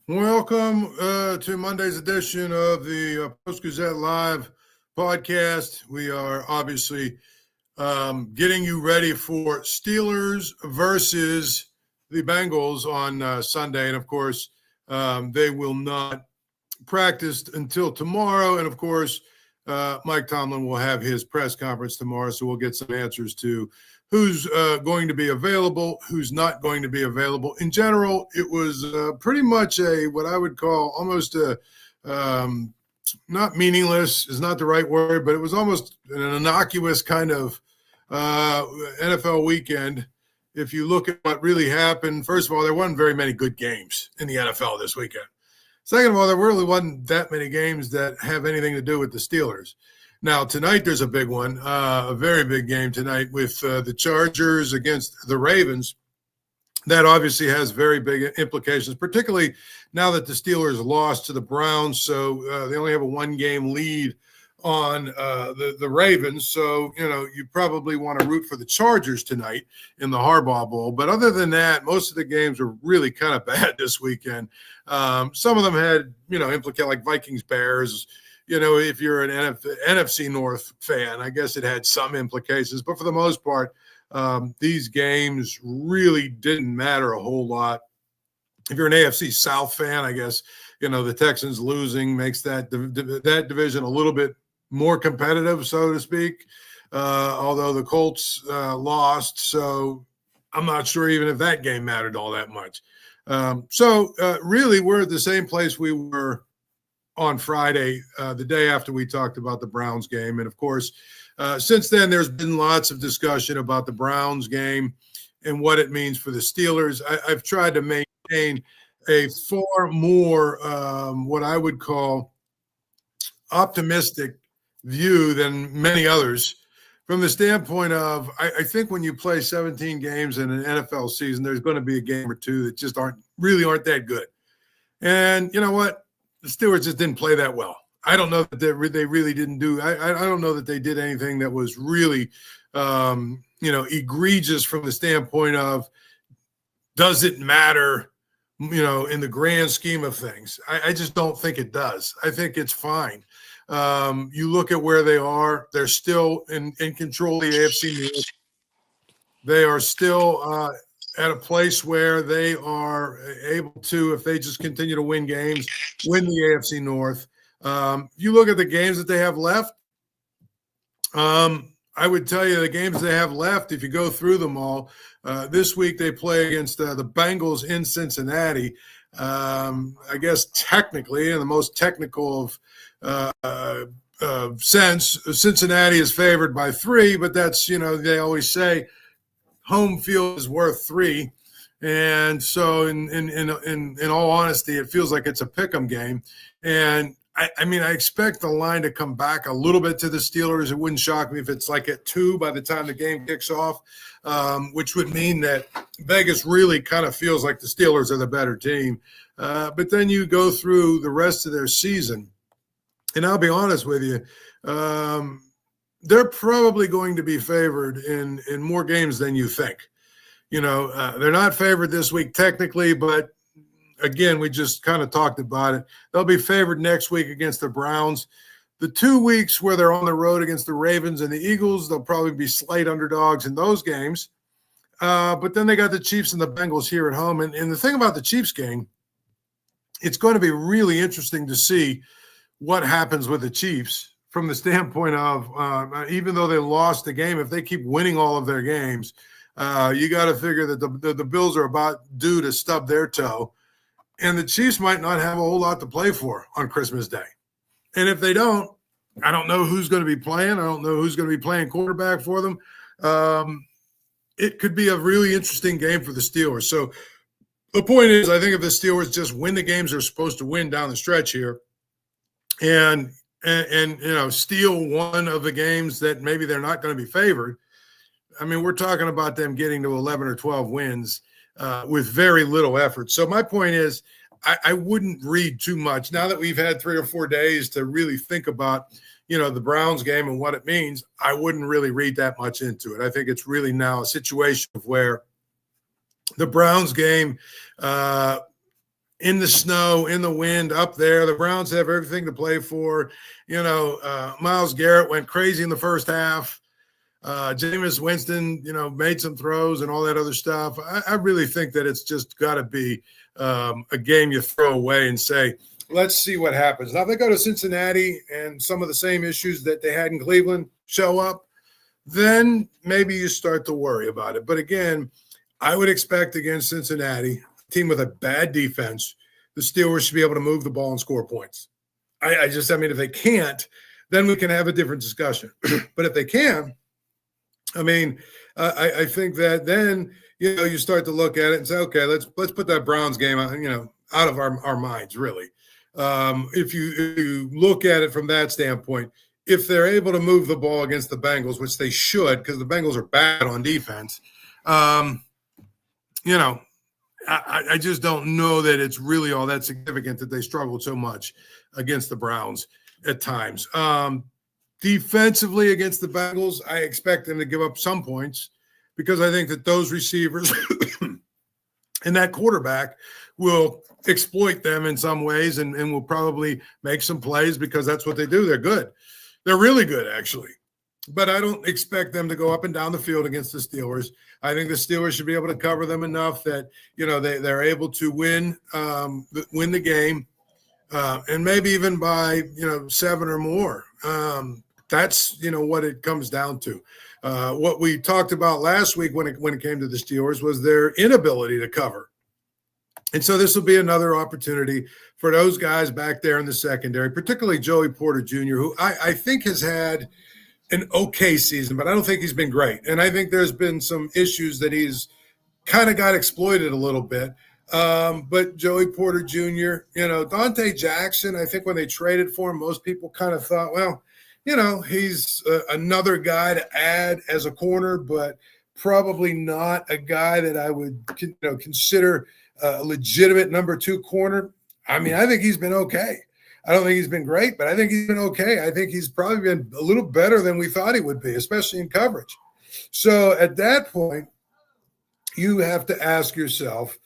Welcome to Monday's edition of the Post-Gazette Live podcast. We are obviously getting you ready for Steelers versus the Bengals on Sunday. And, of course, they will not practice until tomorrow. And, of course, Mike Tomlin will have his press conference tomorrow, so we'll get some answers to who's going to be available, who's not going to be available. In general, it was pretty much what I would call almost not meaningless is not the right word, but it was almost an innocuous kind of NFL weekend. If you look at what really happened, first of all, there wasn't very many good games in the NFL this weekend. Second of all, there really wasn't that many games that have anything to do with the Steelers. Now, tonight there's a big one, a very big game tonight with the Chargers against the Ravens. That obviously has very big implications, particularly now that the Steelers lost to the Browns. So they only have a one-game lead on the Ravens. So, you probably want to root for the Chargers tonight in the Harbaugh Bowl. But other than that, most of the games were really kind of bad this weekend. Some of them had, implicate like Vikings-Bears. If you're an NFC North fan, I guess it had some implications. But for the most part, these games really didn't matter a whole lot. If you're an AFC South fan, I guess, the Texans losing makes that division a little bit more competitive, so to speak, although the Colts lost. So I'm not sure even if that game mattered all that much. So really, we're at the same place we were on Friday, the day after we talked about the Browns game. And, of course, since then there's been lots of discussion about the Browns game and what it means for the Steelers. I've tried to maintain a far more what I would call optimistic view than many others from the standpoint of I think when you play 17 games in an NFL season, there's going to be a game or two that just aren't that good. And you know what? The Steelers just didn't play that well. I don't know that they really didn't do. I don't know that they did anything that was really, egregious from the standpoint of does it matter, in the grand scheme of things. I just don't think it does. I think it's fine. You look at where they are. They're still in control of the AFC North. They are still at a place where they are able to, if they just continue to win games, win the AFC North. You look at the games that they have left, I would tell you the games they have left, if you go through them all, this week they play against the Bengals in Cincinnati. I guess technically, in the most technical of sense, Cincinnati is favored by 3, but that's, they always say home field is worth 3. And so in all honesty, it feels like it's a pick'em game. And I expect the line to come back a little bit to the Steelers. It wouldn't shock me if it's like at 2 by the time the game kicks off, which would mean that Vegas really kind of feels like the Steelers are the better team. But then you go through the rest of their season, and I'll be honest with you, they're probably going to be favored in more games than you think. They're not favored this week technically, but again, we just kind of talked about it. They'll be favored next week against the Browns. The 2 weeks where they're on the road against the Ravens and the Eagles, they'll probably be slight underdogs in those games. But then they got the Chiefs and the Bengals here at home. And the thing about the Chiefs game, it's going to be really interesting to see what happens with the Chiefs from the standpoint of even though they lost the game, if they keep winning all of their games, you got to figure that the Bills are about due to stub their toe. And the Chiefs might not have a whole lot to play for on Christmas Day. And if they don't, I don't know who's going to be playing. I don't know who's going to be playing quarterback for them. It could be a really interesting game for the Steelers. So the point is, I think if the Steelers just win the games they're supposed to win down the stretch here and steal one of the games that maybe they're not going to be favored, we're talking about them getting to 11 or 12 wins with very little effort. So my point is, I wouldn't read too much. Now that we've had 3 or 4 days to really think about, the Browns game and what it means, I wouldn't really read that much into it. I think it's really now a situation of where the Browns game, in the snow, in the wind, up there. The Browns have everything to play for. Myles Garrett went crazy in the first half. Jameis Winston, made some throws and all that other stuff. I really think that it's just got to be a game you throw away and say, let's see what happens. Now, if they go to Cincinnati and some of the same issues that they had in Cleveland show up, then maybe you start to worry about it. But again, I would expect against Cincinnati, a team with a bad defense, the Steelers should be able to move the ball and score points. If they can't, then we can have a different discussion. But if they can, I think that then, you start to look at it and say, okay, let's put that Browns game, out of our minds, really. If you look at it from that standpoint, if they're able to move the ball against the Bengals, which they should, because the Bengals are bad on defense, I just don't know that it's really all that significant that they struggled so much against the Browns at times. Defensively against the Bengals, I expect them to give up some points because I think that those receivers and that quarterback will exploit them in some ways and will probably make some plays because that's what they do. They're good. They're really good, actually. But I don't expect them to go up and down the field against the Steelers. I think the Steelers should be able to cover them enough that, they're able to win the game and maybe even by, 7 or more. That's, what it comes down to. What we talked about last week when it came to the Steelers was their inability to cover. And so this will be another opportunity for those guys back there in the secondary, particularly Joey Porter Jr., who I think has had an okay season, but I don't think he's been great. And I think there's been some issues that he's kind of got exploited a little bit. But Joey Porter Jr., Dante Jackson, I think when they traded for him, most people kind of thought, well, he's another guy to add as a corner, but probably not a guy that I would consider a legitimate number 2 corner. I think he's been okay. I don't think he's been great, but I think he's been okay. I think he's probably been a little better than we thought he would be, especially in coverage. So at that point, you have to ask yourself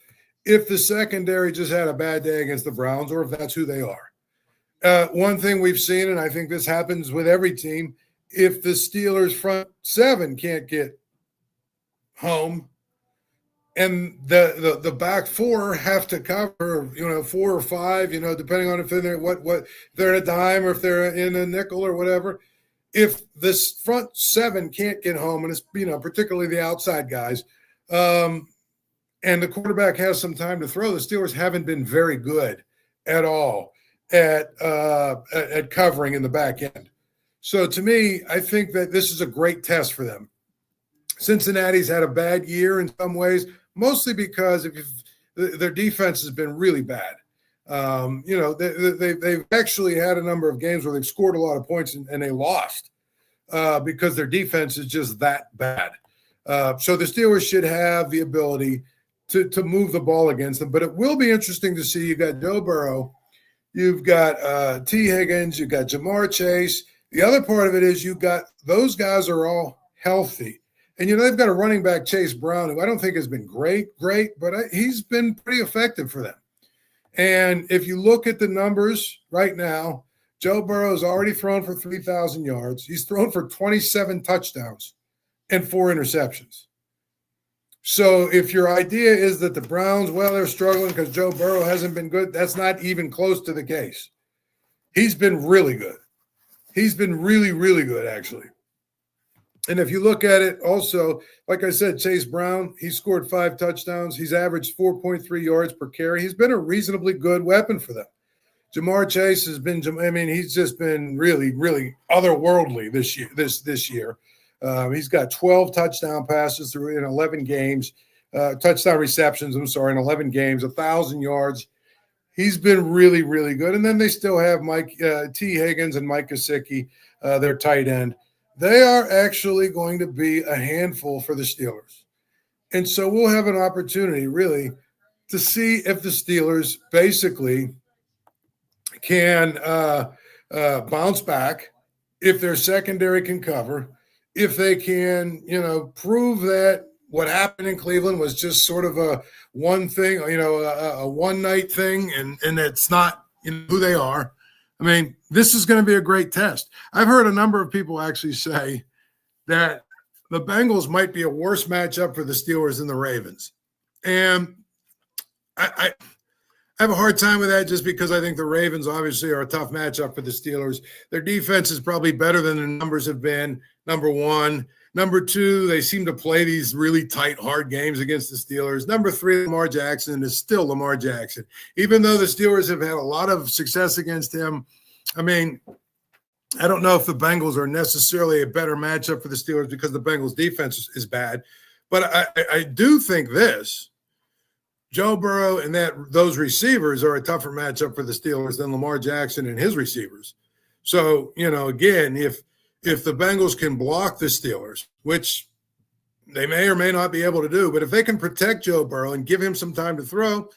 if the secondary just had a bad day against the Browns or if that's who they are. One thing we've seen, and I think this happens with every team, if the Steelers front 7 can't get home and the back 4 have to cover, 4 or 5, depending on if they're what they're in a dime or if they're in a nickel or whatever. If this front 7 can't get home, and it's particularly the outside guys, and the quarterback has some time to throw, the Steelers haven't been very good at all at covering in the back end. So to me, I think that this is a great test for them. Cincinnati's had a bad year in some ways, mostly because their defense has been really bad. They've actually had a number of games where they've scored a lot of points and they lost because their defense is just that bad. So the Steelers should have the ability to move the ball against them. But it will be interesting to see. You got Joe Burrow, you've got T. Higgins, you've got Jamar Chase. The other part of it is you've got those guys are all healthy. And, they've got a running back, Chase Brown, who I don't think has been great, but he's been pretty effective for them. And if you look at the numbers right now, Joe Burrow has already thrown for 3,000 yards. He's thrown for 27 touchdowns and 4 interceptions. So if your idea is that the Browns, they're struggling because Joe Burrow hasn't been good, that's not even close to the case. He's been really good. He's been really, really good, actually. And if you look at it also, like I said, Chase Brown, he scored 5 touchdowns. He's averaged 4.3 yards per carry. He's been a reasonably good weapon for them. Jamar Chase has been, he's just been really, really otherworldly this year. He's got 12 touchdown passes through in 11 games, touchdown receptions, in 11 games, 1,000 yards. He's been really, really good. And then they still have T. Higgins and Mike Gesicki, their tight end. They are actually going to be a handful for the Steelers. And so we'll have an opportunity, really, to see if the Steelers basically can bounce back, if their secondary can cover, if they can, prove that what happened in Cleveland was just sort of a one thing, a one night thing, and it's not who they are. I mean, this is going to be a great test. I've heard a number of people actually say that the Bengals might be a worse matchup for the Steelers than the Ravens. And I have a hard time with that just because I think the Ravens obviously are a tough matchup for the Steelers. Their defense is probably better than the numbers have been, number one. Number two, they seem to play these really tight, hard games against the Steelers. Number three, Lamar Jackson is still Lamar Jackson. Even though the Steelers have had a lot of success against him, I mean, I don't know if the Bengals are necessarily a better matchup for the Steelers because the Bengals defense is bad. But I do think this. Joe Burrow and those receivers are a tougher matchup for the Steelers than Lamar Jackson and his receivers. So, again, if the Bengals can block the Steelers, which they may or may not be able to do, but if they can protect Joe Burrow and give him some time to throw,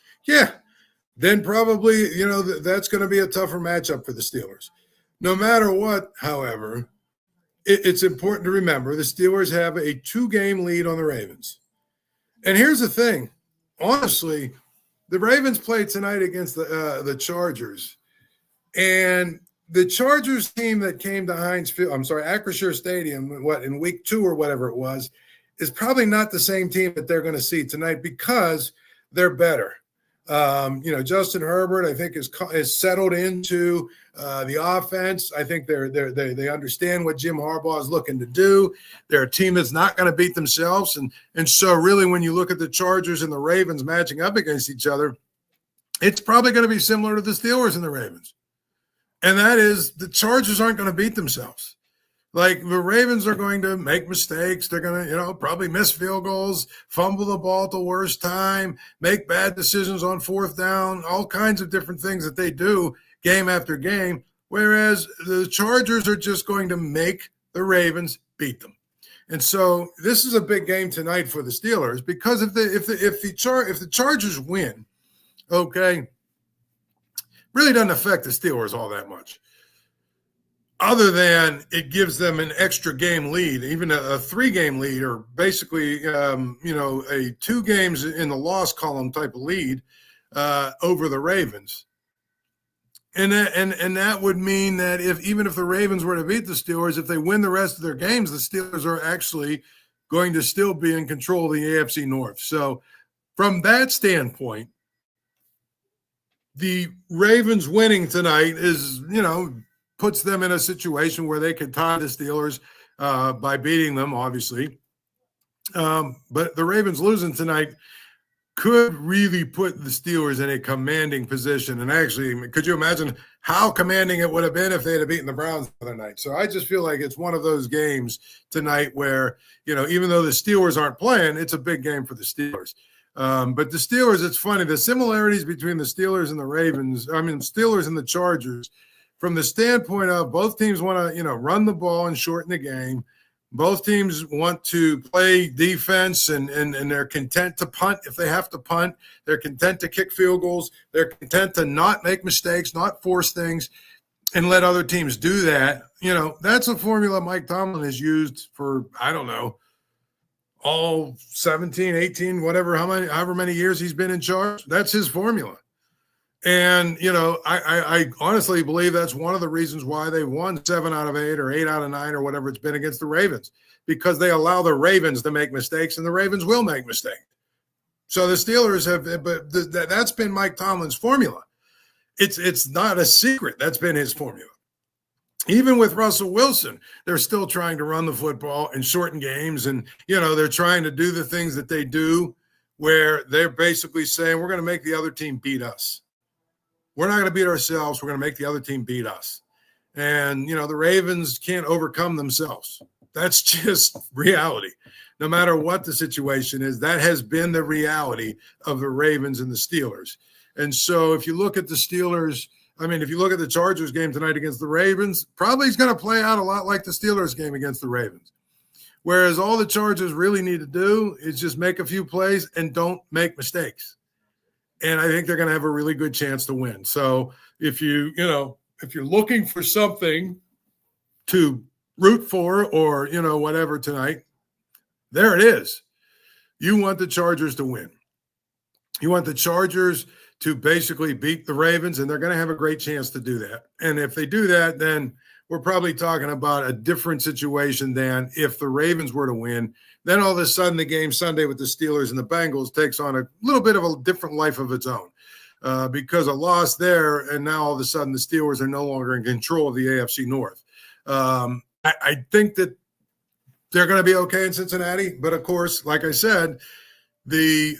then probably, that's going to be a tougher matchup for the Steelers. No matter what, however, it's important to remember the Steelers have a 2-game lead on the Ravens. And here's the thing. Honestly, the Ravens played tonight against the Chargers, and the Chargers team that came to Acrisure Stadium, in week 2 or whatever it was, is probably not the same team that they're going to see tonight because they're better. Justin Herbert, I think, is settled into the offense. I think they understand what Jim Harbaugh is looking to do. They're a team that's not going to beat themselves. And so really when you look at the Chargers and the Ravens matching up against each other, it's probably going to be similar to the Steelers and the Ravens. And that is the Chargers aren't going to beat themselves. Like the Ravens are going to make mistakes. They're going to, probably miss field goals, fumble the ball at the worst time, make bad decisions on 4th down, all kinds of different things that they do game after game. Whereas the Chargers are just going to make the Ravens beat them. And so this is a big game tonight for the Steelers because if the Chargers win, really doesn't affect the Steelers all that much. Other than it gives them an extra game lead, even a 3-game lead, or basically, a 2 games in the loss column type of lead over the Ravens. And that would mean that even if the Ravens were to beat the Steelers, if they win the rest of their games, the Steelers are actually going to still be in control of the AFC North. So from that standpoint, the Ravens winning tonight is, puts them in a situation where they could tie the Steelers by beating them, obviously. But the Ravens losing tonight could really put the Steelers in a commanding position. And actually, could you imagine how commanding it would have been if they had beaten the Browns the other night? So I just feel like it's one of those games tonight where, even though the Steelers aren't playing, it's a big game for the Steelers. But the Steelers, it's funny, the similarities between the Steelers and the Steelers and the Chargers, from the standpoint of both teams want to, run the ball and shorten the game. Both teams want to play defense and they're content to punt if they have to punt. They're content to kick field goals. They're content to not make mistakes, not force things, and let other teams do that. That's a formula Mike Tomlin has used for, I don't know, all 17, 18, however many years he's been in charge. That's his formula. And, I honestly believe that's one of the reasons why they won 7 out of 8 or 8 out of 9 or whatever it's been against the Ravens, because they allow the Ravens to make mistakes and the Ravens will make mistakes. So the Steelers that's been Mike Tomlin's formula. It's not a secret. That's been his formula. Even with Russell Wilson, they're still trying to run the football and shorten games. And, they're trying to do the things that they do where they're basically saying, we're going to make the other team beat us. We're not going to beat ourselves. We're going to make the other team beat us. And, the Ravens can't overcome themselves. That's just reality. No matter what the situation is, that has been the reality of the Ravens and the Steelers. And so if you look at the Steelers, if you look at the Chargers game tonight against the Ravens, probably it's going to play out a lot like the Steelers game against the Ravens. Whereas all the Chargers really need to do is just make a few plays and don't make mistakes. And I think they're going to have a really good chance to win. So if you're looking for something to root for or, whatever tonight, there it is. You want the Chargers to win. You want the Chargers to basically beat the Ravens, and they're going to have a great chance to do that. And if they do that, then we're probably talking about a different situation than if the Ravens were to win. Then all of a sudden the game Sunday with the Steelers and the Bengals takes on a little bit of a different life of its own because a loss there, and now all of a sudden the Steelers are no longer in control of the AFC North. I think that they're going to be okay in Cincinnati, but of course, like I said, the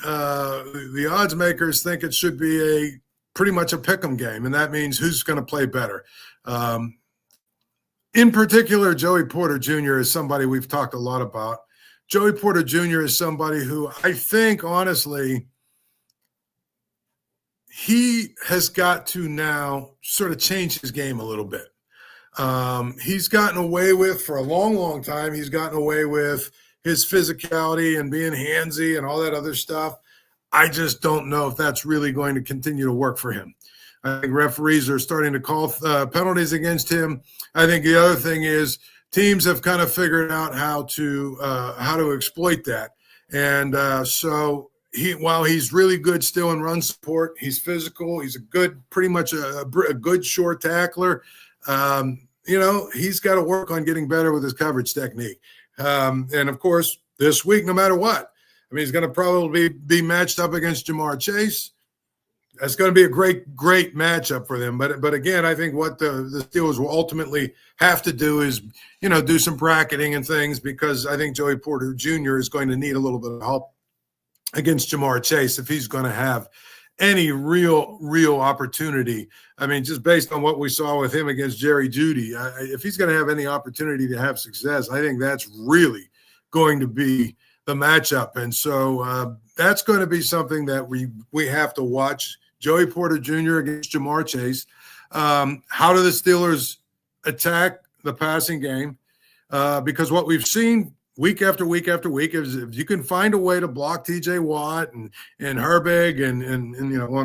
odds makers think it should be pretty much a pick'em game, and that means who's going to play better. In particular, Joey Porter Jr. is somebody we've talked a lot about. Joey Porter Jr. is somebody who I think, honestly, he has got to now sort of change his game a little bit. He's gotten away with, for a long, long time, he's gotten away with his physicality and being handsy and all that other stuff. I just don't know if that's really going to continue to work for him. I think referees are starting to call penalties against him. I think the other thing is teams have kind of figured out how to exploit that. And so while he's really good still in run support, he's physical. He's pretty much a good short tackler. He's got to work on getting better with his coverage technique. And of course, this week, no matter what, he's going to probably be matched up against Jamar Chase. That's going to be a great, great matchup for them. But again, I think what the Steelers will ultimately have to do is, do some bracketing and things, because I think Joey Porter Jr. is going to need a little bit of help against Jamar Chase if he's going to have any real opportunity. Just based on what we saw with him against Jerry Jeudy, if he's going to have any opportunity to have success, I think that's really going to be the matchup. And so that's going to be something that we have to watch. Joey Porter Jr. against Jamar Chase. How do the Steelers attack the passing game? Because what we've seen week after week after week is if you can find a way to block T.J. Watt and Herbig and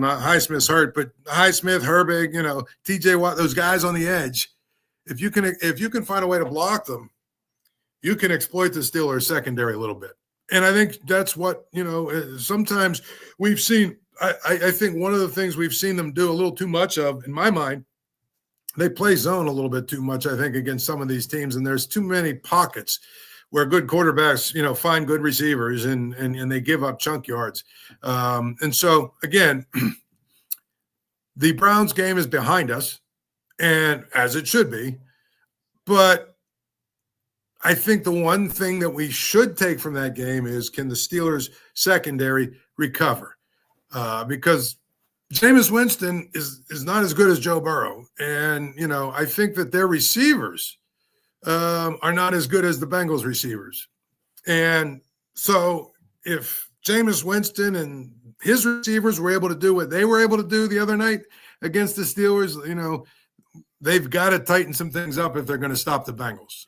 not Highsmith's hurt, but Highsmith, Herbig, T.J. Watt, those guys on the edge. If you can find a way to block them, you can exploit the Steelers secondary a little bit. And I think that's what, sometimes we've seen. I think one of the things we've seen them do a little too much of, in my mind, they play zone a little bit too much, I think, against some of these teams. And there's too many pockets where good quarterbacks, find good receivers and they give up chunk yards. And so, again, the Browns game is behind us, and as it should be. But I think the one thing that we should take from that game is, can the Steelers secondary recover? Because Jameis Winston is not as good as Joe Burrow. And, I think that their receivers are not as good as the Bengals receivers. And so if Jameis Winston and his receivers were able to do what they were able to do the other night against the Steelers, they've got to tighten some things up if they're going to stop the Bengals.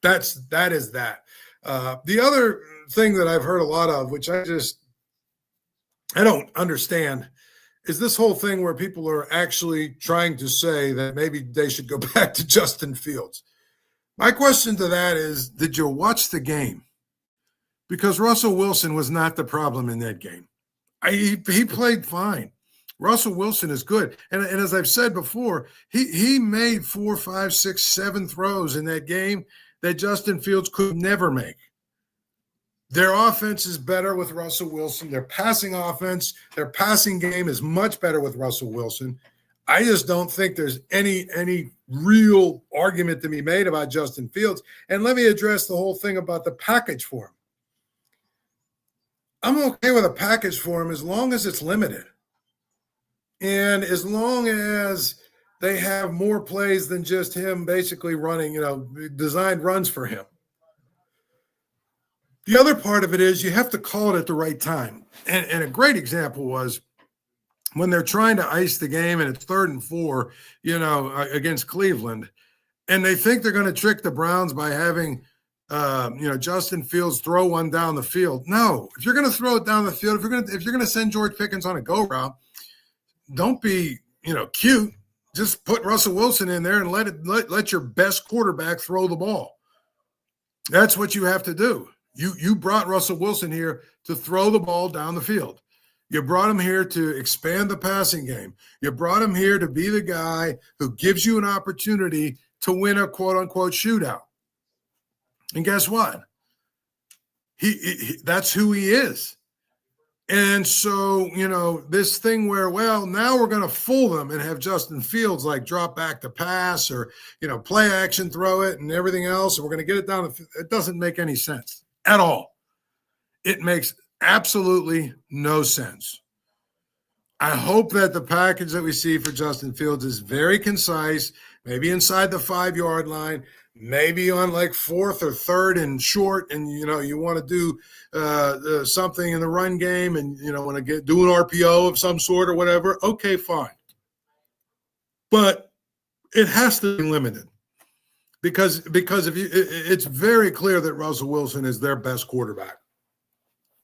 That is that. The other thing that I've heard a lot of, which I don't understand, is this whole thing where people are actually trying to say that maybe they should go back to Justin Fields. My question to that is, did you watch the game? Because Russell Wilson was not the problem in that game. He played fine. Russell Wilson is good. And as I've said before, he made 4, 5, 6, 7 throws in that game that Justin Fields could never make. Their offense is better with Russell Wilson. Their passing offense, their passing game is much better with Russell Wilson. I just don't think there's any real argument to be made about Justin Fields. And let me address the whole thing about the package for him. I'm okay with a package for him as long as it's limited. And as long as they have more plays than just him basically running, designed runs for him. The other part of it is you have to call it at the right time. And a great example was when they're trying to ice the game and it's 3rd and 4, against Cleveland, and they think they're going to trick the Browns by having, Justin Fields throw one down the field. No, if you're going to throw it down the field, if you're going to send George Pickens on a go route, don't be, cute. Just put Russell Wilson in there and let your best quarterback throw the ball. That's what you have to do. You brought Russell Wilson here to throw the ball down the field. You brought him here to expand the passing game. You brought him here to be the guy who gives you an opportunity to win a quote-unquote shootout. And guess what? He that's who he is. And so, this thing where, well, now we're going to fool them and have Justin Fields like drop back to pass or, play action, throw it and everything else. And we're going to get it down. It doesn't make any sense at all. It makes absolutely no sense. I hope that the package that we see for Justin Fields is very concise, maybe inside the 5-yard line, maybe on like 4th or 3rd and short, and you want to do something in the run game, and want to do an RPO of some sort or whatever. Okay, fine, but it has to be limited because it's very clear that Russell Wilson is their best quarterback.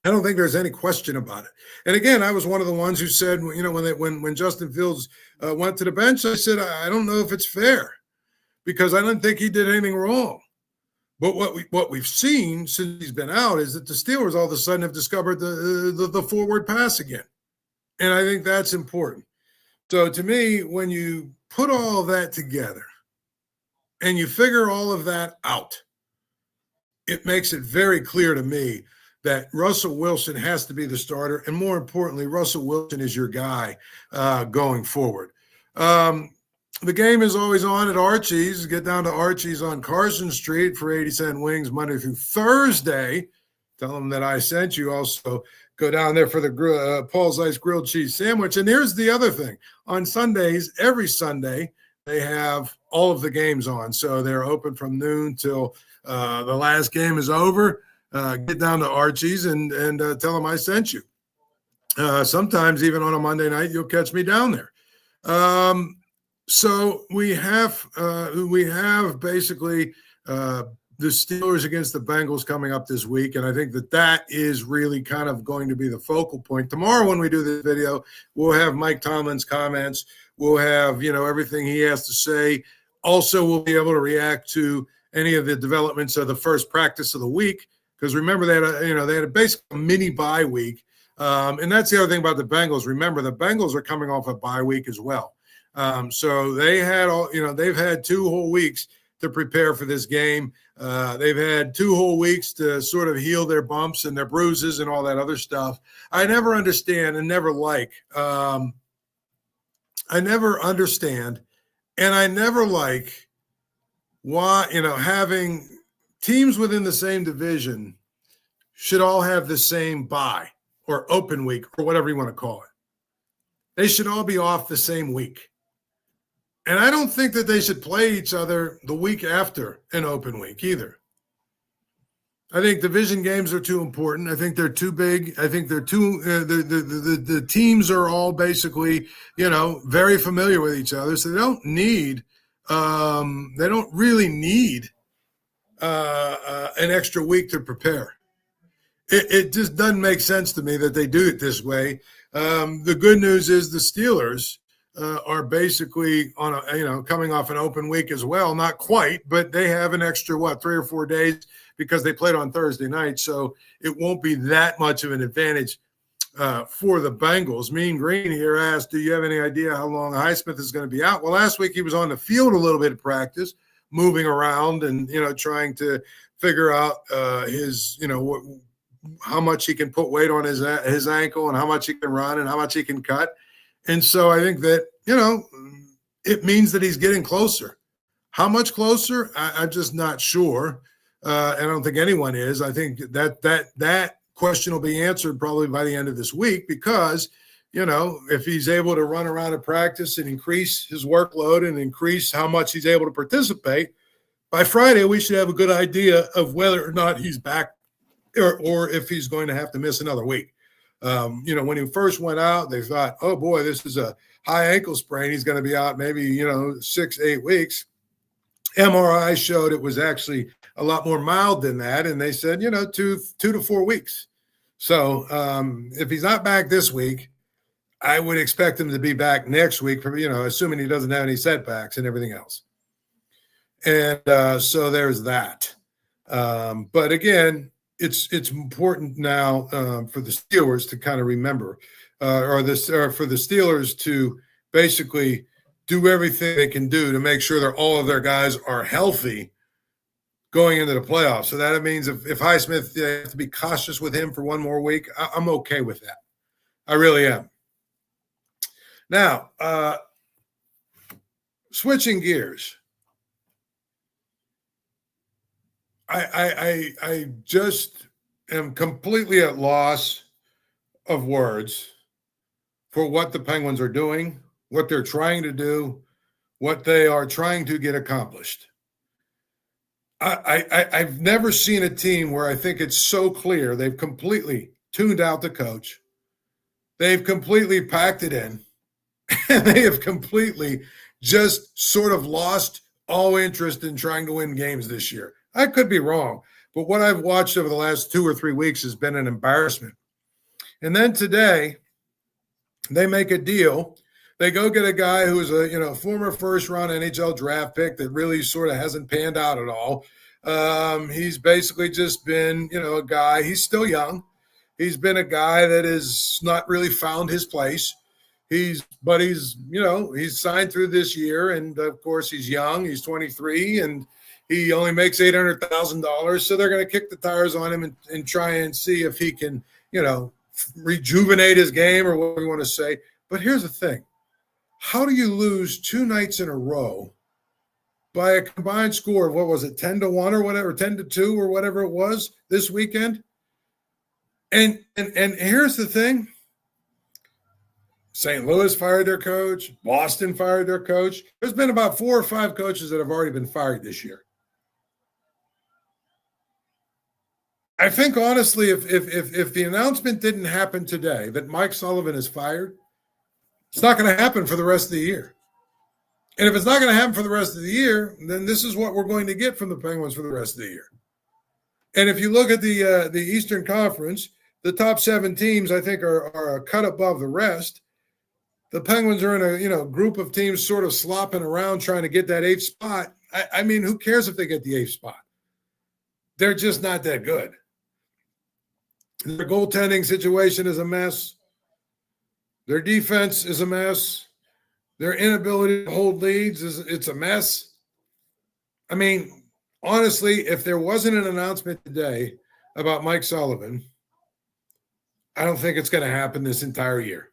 I don't think there's any question about it. And again, I was one of the ones who said, when Justin Fields went to the bench, I said, I don't know if it's fair because I don't think he did anything wrong. But what we've seen since he's been out is that the Steelers all of a sudden have discovered the forward pass again. And I think that's important. So to me, when you put all of that together and you figure all of that out, it makes it very clear to me that Russell Wilson has to be the starter. And more importantly, Russell Wilson is your guy going forward. The game is always on at Archie's. Get down to Archie's on Carson Street for 80-cent wings Monday through Thursday. Tell them that I sent you. Also, go down there for the Paul Zeise grilled cheese sandwich. And here's the other thing. On Sundays, every Sunday, they have all of the games on. So they're open from noon till the last game is over. Get down to Archie's and tell them I sent you. Sometimes even on a Monday night, you'll catch me down there. So we have basically the Steelers against the Bengals coming up this week, and I think that is really kind of going to be the focal point. Tomorrow when we do this video, we'll have Mike Tomlin's comments. We'll have, everything he has to say. Also, we'll be able to react to any of the developments of the first practice of the week. Because remember, they had a basically mini bye week. And that's the other thing about the Bengals. Remember, the Bengals are coming off a bye week as well. So they've had 2 whole weeks to prepare for this game. They've had 2 whole weeks to sort of heal their bumps and their bruises and all that other stuff. I never understand and never like why, having teams within the same division should all have the same bye or open week or whatever you want to call it. They should all be off the same week. And I don't think that they should play each other the week after an open week either. I think division games are too important. I think they're too big. I think they're too the teams are all basically, very familiar with each other. So they don't really need an extra week to prepare. It just doesn't make sense to me that they do it this way. The good news is the Steelers are basically on coming off an open week as well. Not quite, but they have an extra 3 or 4 days because they played on Thursday night. So it won't be that much of an advantage for the Bengals. Mean Green here asked, do you have any idea how long Highsmith is going to be out? Well, last week he was on the field a little bit of practice, moving around and, trying to figure out his, how much he can put weight on his ankle and how much he can run and how much he can cut. And so I think that, it means that he's getting closer. How much closer? I'm just not sure. And I don't think anyone is. I think that question will be answered probably by the end of this week because, if he's able to run around in practice and increase his workload and increase how much he's able to participate, by Friday we should have a good idea of whether or not he's back or if he's going to have to miss another week. When he first went out, they thought, oh, boy, this is a high ankle sprain. He's going to be out maybe, 6-8 weeks. MRI showed it was actually a lot more mild than that. And they said, 2 to 4 weeks. So if he's not back this week, I would expect him to be back next week, assuming he doesn't have any setbacks and everything else. And so there's that. But again, it's important now for the Steelers to kind of remember, or for the Steelers to basically do everything they can do to make sure that all of their guys are healthy going into the playoffs. So that means if Highsmith, you have to be cautious with him for one more week, I'm okay with that. I really am. Now, switching gears. I just am completely at loss of words for what the Penguins are doing, what they're trying to do, what they are trying to get accomplished. I've never seen a team where I think it's so clear they've completely tuned out the coach. They've completely packed it in, and they have completely just sort of lost all interest in trying to win games this year. I could be wrong, but what I've watched over the last 2 or 3 weeks has been an embarrassment. And then today, they make a deal. They go get a guy who's a former first-round NHL draft pick that really sort of hasn't panned out at all. He's basically just been, a guy. He's still young. He's been a guy that has not really found his place. He's signed through this year, and of course he's young. He's 23, and he only makes $800,000. So they're going to kick the tires on him and try and see if he can, rejuvenate his game or whatever you want to say. But here's the thing. How do you lose 2 nights in a row by a combined score of, 10-1 or whatever, 10-2 or whatever it was this weekend? And here's the thing. St. Louis fired their coach. Boston fired their coach. There's been about 4 or 5 coaches that have already been fired this year. I think, honestly, if the announcement didn't happen today that Mike Sullivan is fired, it's not going to happen for the rest of the year. And if it's not going to happen for the rest of the year, then this is what we're going to get from the Penguins for the rest of the year. And if you look at the Eastern Conference, the top 7 teams, I think, are a cut above the rest. The Penguins are in a group of teams sort of slopping around trying to get that 8th spot. I mean, who cares if they get the 8th spot? They're just not that good. Their goaltending situation is a mess. Their defense is a mess. Their inability to hold leads it's a mess. I mean, honestly, if there wasn't an announcement today about Mike Sullivan, I don't think it's going to happen this entire year.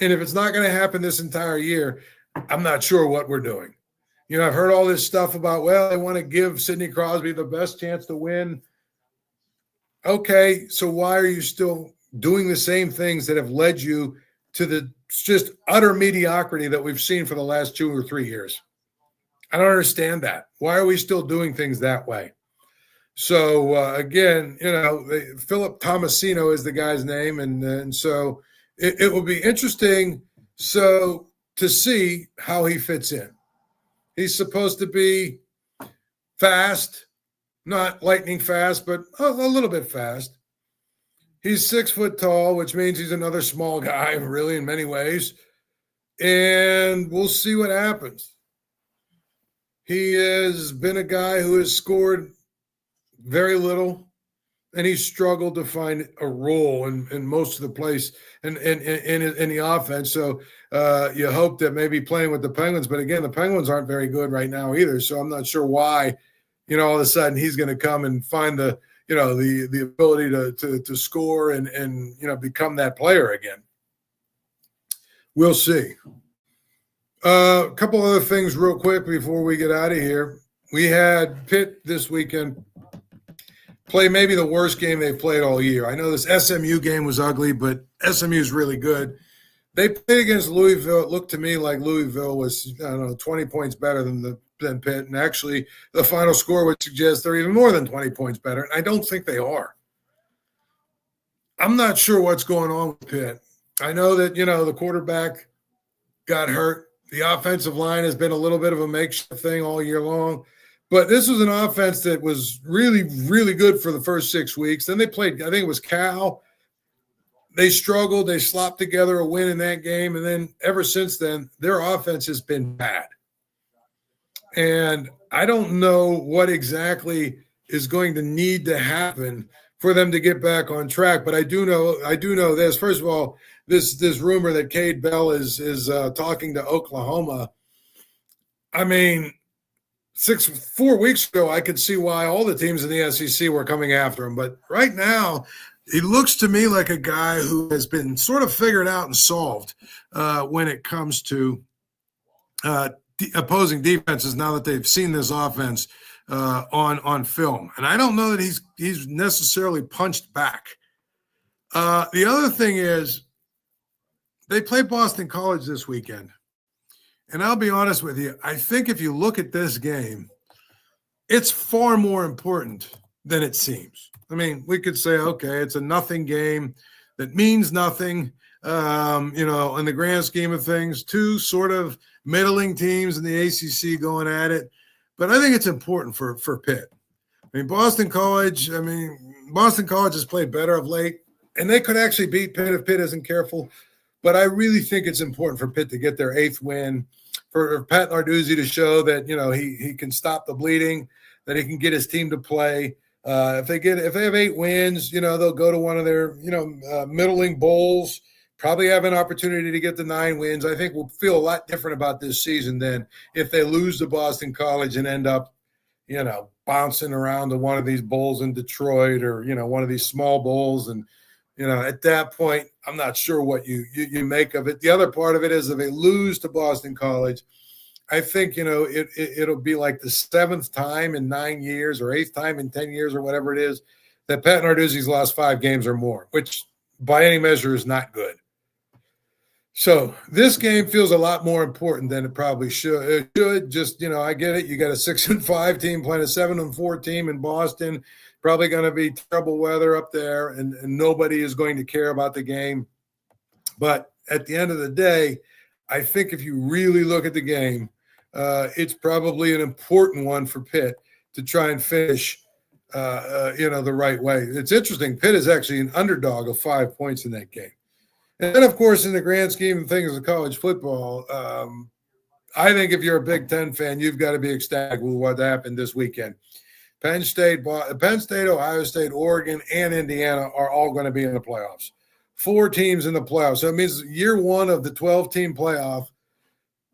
And if it's not going to happen this entire year, I'm not sure what we're doing. I've heard all this stuff about, they want to give Sidney Crosby the best chance to win. Okay, so why are you still doing the same things that have led you to the just utter mediocrity that we've seen for the last 2 or 3 years? I don't understand that. Why are we still doing things that way? So, again, Philip Tomasino is the guy's name, and so it will be interesting to see how he fits in. He's supposed to be fast, not lightning fast, but a little bit fast. He's 6 foot tall, which means he's another small guy, really, in many ways. And we'll see what happens. He has been a guy who has scored very little, and he's struggled to find a role in most of the place in the offense. So you hope that maybe playing with the Penguins, but again, the Penguins aren't very good right now either. So I'm not sure why, all of a sudden he's going to come and find the ability to score and become that player again. We'll see. A couple other things real quick before we get out of here. We had Pitt this weekend play maybe the worst game they've played all year. I know this SMU game was ugly, but SMU is really good. They played against Louisville. It looked to me like Louisville was, 20 points better than Pitt. And actually, the final score would suggest they're even more than 20 points better. And I don't think they are. I'm not sure what's going on with Pitt. I know that, the quarterback got hurt. The offensive line has been a little bit of a makeshift thing all year long. But this was an offense that was really, really good for the first 6 weeks. Then they played, I think it was Cal. They struggled. They slopped together a win in that game. And then ever since then, their offense has been bad. And I don't know what exactly is going to need to happen for them to get back on track. But I do know this. First of all, this rumor that Cade Bell is talking to Oklahoma. I mean, 4 weeks ago, I could see why all the teams in the SEC were coming after him. But right now, he looks to me like a guy who has been sort of figured out and solved when it comes to opposing defenses now that they've seen this offense on film. And I don't know that he's necessarily punched back. The other thing is they play Boston College this weekend. And I'll be honest with you, I think if you look at this game, it's far more important than it seems. I mean, we could say, okay, it's a nothing game that means nothing, in the grand scheme of things, two sort of middling teams in the ACC going at it. But I think it's important for Pitt. I mean, Boston College has played better of late, and they could actually beat Pitt if Pitt isn't careful. But I really think it's important for Pitt to get their 8th win, for Pat Narduzzi to show that, he can stop the bleeding, that he can get his team to play. If they have 8 wins, they'll go to one of their, middling bowls, probably have an opportunity to get the 9 wins. I think we'll feel a lot different about this season than if they lose to Boston College and end up, bouncing around to one of these bowls in Detroit or, one of these small bowls. And, at that point, I'm not sure what you make of it. The other part of it is if they lose to Boston College, I think, it'll be like the 7th time in 9 years or 8th time in 10 years or whatever it is that Pat Narduzzi's lost 5 games or more, which by any measure is not good. So this game feels a lot more important than it probably should. It should just, I get it. You got a 6-5 team playing a 7-4 team in Boston. Probably going to be terrible weather up there, and nobody is going to care about the game. But at the end of the day, I think if you really look at the game, it's probably an important one for Pitt to try and finish, the right way. It's interesting. Pitt is actually an underdog of 5 points in that game. And then, of course, in the grand scheme of things of college football, I think if you're a Big Ten fan, you've got to be ecstatic with what happened this weekend. Penn State, Ohio State, Oregon, and Indiana are all going to be in the playoffs. 4 teams in the playoffs. So it means year 1 of the 12-team playoff,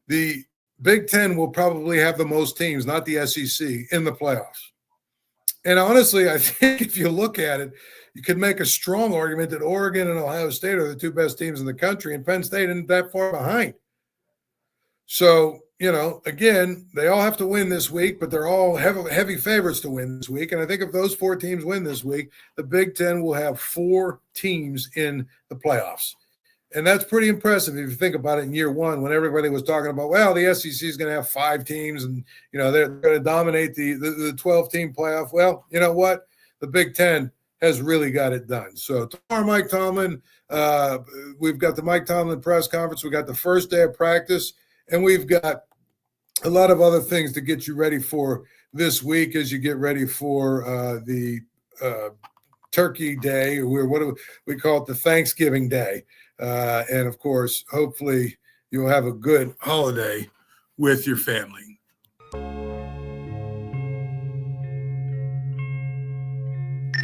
the Big Ten will probably have the most teams, not the SEC, in the playoffs. And honestly, I think if you look at it, you could make a strong argument that Oregon and Ohio State are the 2 best teams in the country, and Penn State isn't that far behind. So, again, they all have to win this week, but they're all heavy favorites to win this week. And I think if those 4 teams win this week, the Big Ten will have 4 teams in the playoffs. And that's pretty impressive if you think about it in year 1 when everybody was talking about, well, the SEC is going to have 5 teams and, they're going to dominate the 12-team playoff. Well, you know what? The Big Ten has really got it done. So tomorrow, Mike Tomlin, we've got the Mike Tomlin press conference. We got the first day of practice, and we've got a lot of other things to get you ready for this week as you get ready for the Turkey Day, or what do we call it, the Thanksgiving Day. And, of course, hopefully you'll have a good holiday with your family.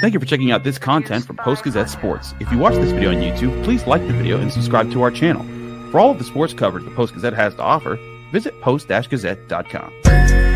Thank you for checking out this content from Post-Gazette Sports. If you watch this video on YouTube, please like the video and subscribe to our channel. For all of the sports coverage the Post-Gazette has to offer, visit post-gazette.com.